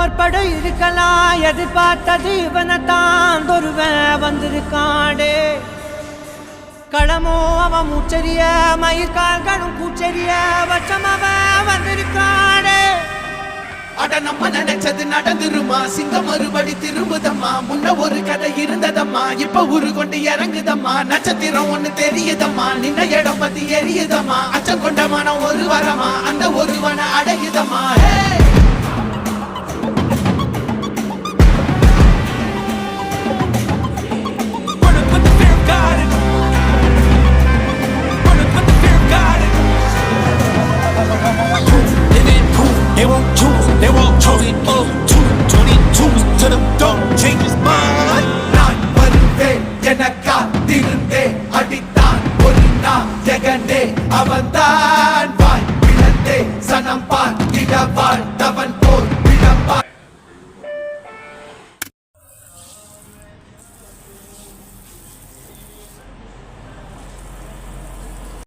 போர் படை இருக்கலாம், எதிர்பார்த்தது இவனைத்தான் ஒருவன் வந்திருக்காடே. களமோ அவன் மூச்சரிய, மயிர்கால்களும் கூச்சரிய, வச்சம் அவன் வந்திருக்காடே. அட நம்ம நினைச்சது நடந்துருமா, சிங்கம் மறுபடி திரும்புதம்மா. முன்ன ஒரு கதை இருந்ததம்மா, இப்ப உரு கொண்டு இறங்குதம்மா. நட்சத்திரம் ஒண்ணு தெரியுதம்மா, நின்ன இடம் பத்தி எரியுதம்மா. அச்சம் கொண்ட மனம் ஒரு வரமா, அந்த ஒருவனை அடையுதம்மா.